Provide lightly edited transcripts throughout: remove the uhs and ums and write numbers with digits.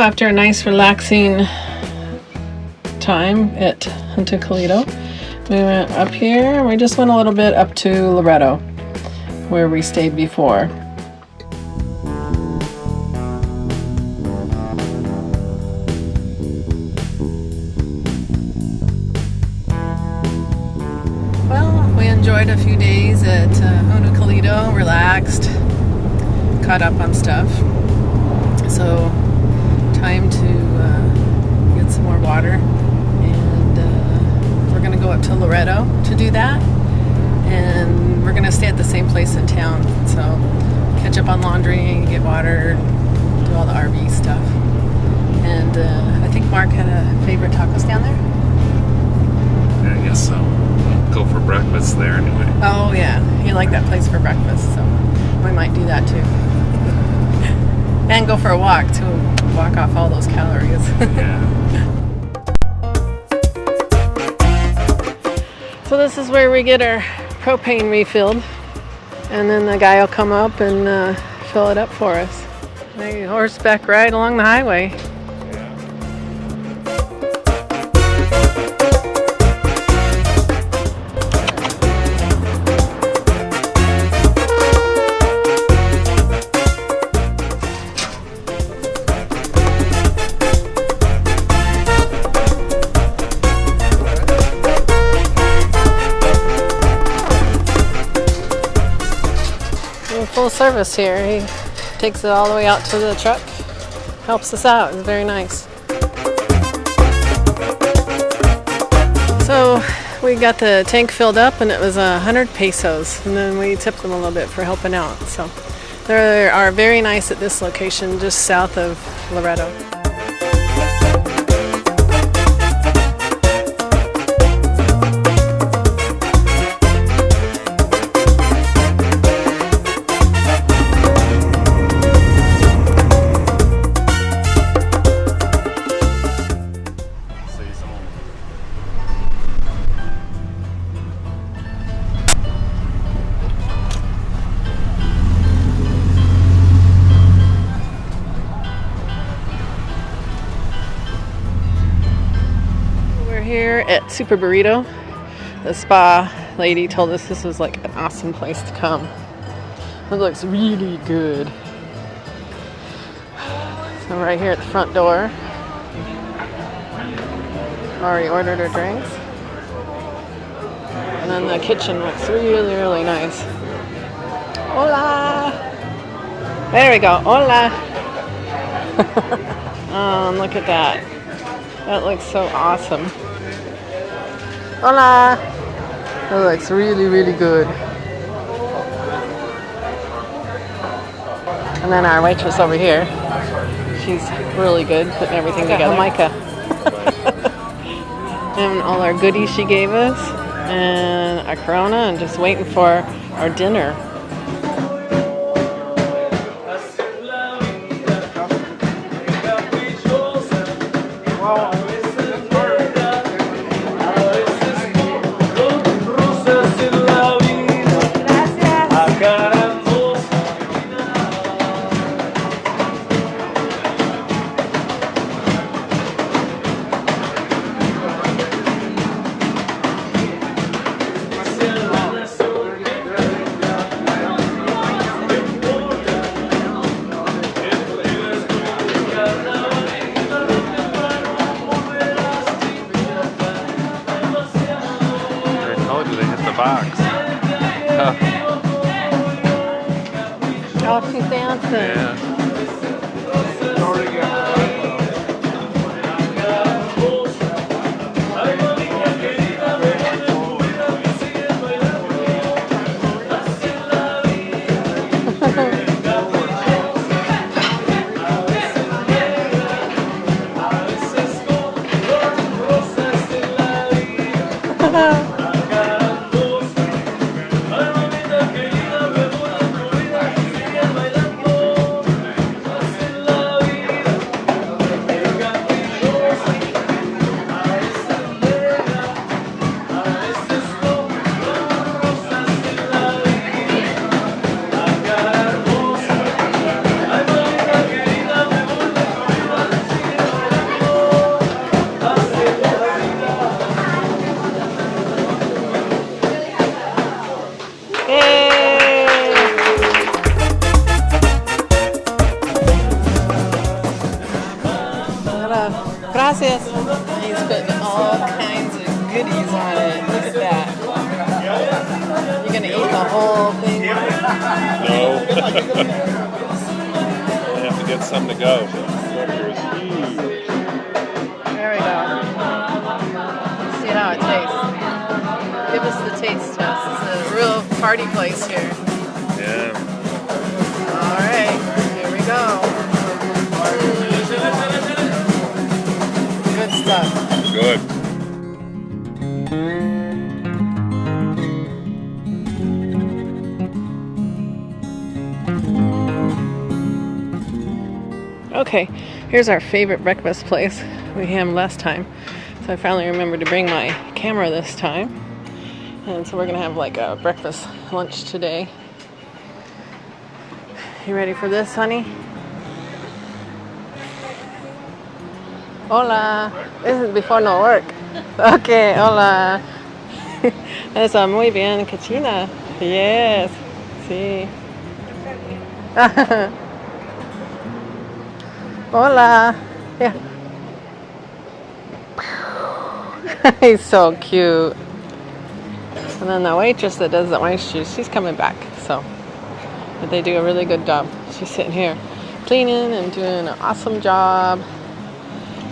after a nice relaxing time at Toledo, we went up here and we just went a little bit up to Loreto, where we stayed before. Well, we enjoyed a few days at Toledo, relaxed, caught up on stuff. So time to get some more water, and we're going to go up to Loreto to do that, and we're going to stay at the same place in town, so catch up on laundry, get water, do all the RV stuff. And I think Mark had a favorite taco stand there? Yeah, I guess so. Go for breakfast there anyway. Oh yeah, he liked that place for breakfast, so we might do that too. And go for a walk to walk off all those calories. Yeah. So this is where we get our propane refilled, and then the guy will come up and fill it up for us. A horseback ride along the highway. Full service here. He takes it all the way out to the truck, helps us out. It's very nice. So we got the tank filled up and it was 100 pesos, and then we tipped them a little bit for helping out. So they are very nice at this location just south of Loreto. Here at Super Burrito. The spa lady told us this was like an awesome place to come. It looks really good. So right here at the front door. Already ordered our drinks. And then the kitchen looks really, really nice. Hola! There we go. Hola! Look at that. That looks so awesome. Hola! That looks really, really good. And then our waitress over here, she's really good putting everything together. Micah. And all our goodies she gave us, and a Corona, and just waiting for our dinner. Box. Oh, she's dancing. Yeah. goodies on it. Look at that. You're gonna eat the whole thing? No. I have to get some to go. There we go. See how it tastes. Give us the taste test. It's a real party place here. Yeah. All right, here we go. Good stuff. Good. Okay, here's our favorite breakfast place. We had them last time, so I finally remembered to bring my camera this time. And so we're gonna have like a breakfast lunch today. You ready for this, honey? Hola. This is before no work. Okay, hola. Eso, muy bien, Kachina. Yes. Sí. Hola. Yeah. He's so cute. And then the waitress that does the orange juice, she's coming back. So, but they do a really good job. She's sitting here cleaning and doing an awesome job.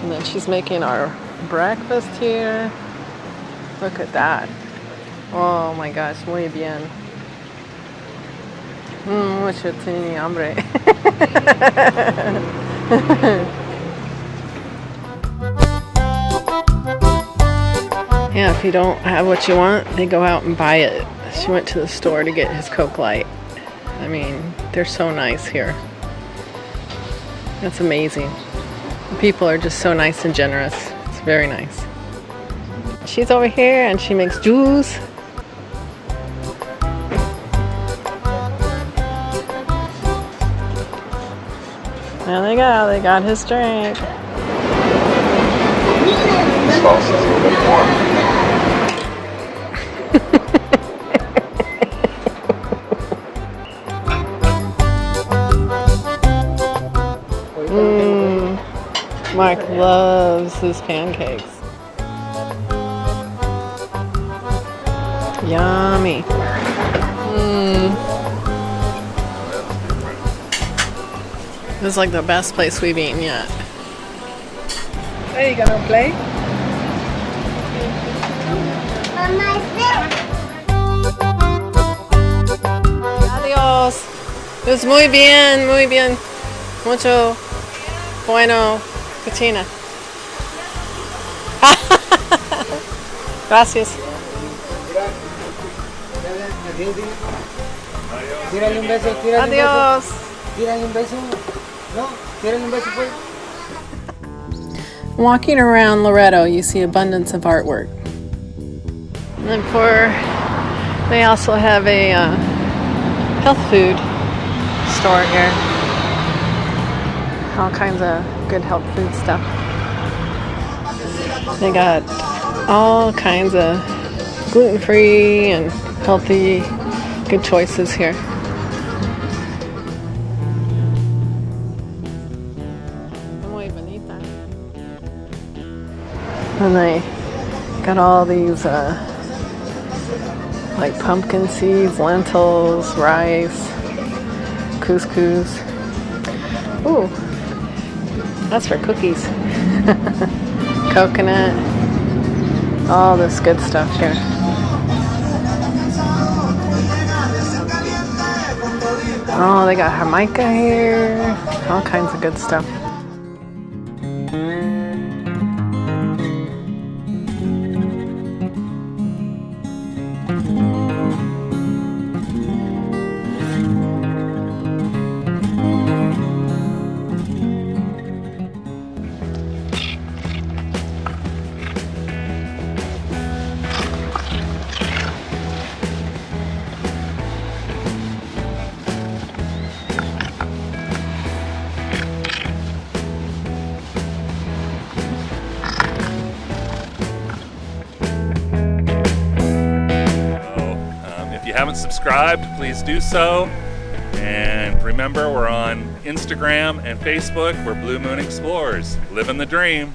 And then she's making our breakfast here. Look at that. Oh my gosh, muy bien. Mucho tiene hambre. Yeah, if you don't have what you want, they go out and buy it. She went to the store to get his Coke Light. I mean, they're so nice here. That's amazing. People are just so nice and generous. It's very nice. She's over here and she makes juice. There they go. They got his drink. Sauce is a little bit warm. Mark loves his pancakes. Yummy. This is like the best place we've eaten yet. Are you gonna play? Adiós. Es muy bien, muy bien. Mucho bueno, Katina. Gracias. Tírale un beso, tírale un beso. Adiós. Tírale un beso. No, tírale un beso, pues. Walking around Loreto, you see abundance of artwork. And then they also have a health food store here. All kinds of good health food stuff. They got all kinds of gluten-free and healthy, good choices here. And they got all these like pumpkin seeds, lentils, rice, couscous. Ooh, that's for cookies. Coconut, all this good stuff here. Oh, they got Jamaica here, all kinds of good stuff. If you haven't subscribed, please do so. And remember, we're on Instagram and Facebook. We're Blue Moon Explorers. Living the dream.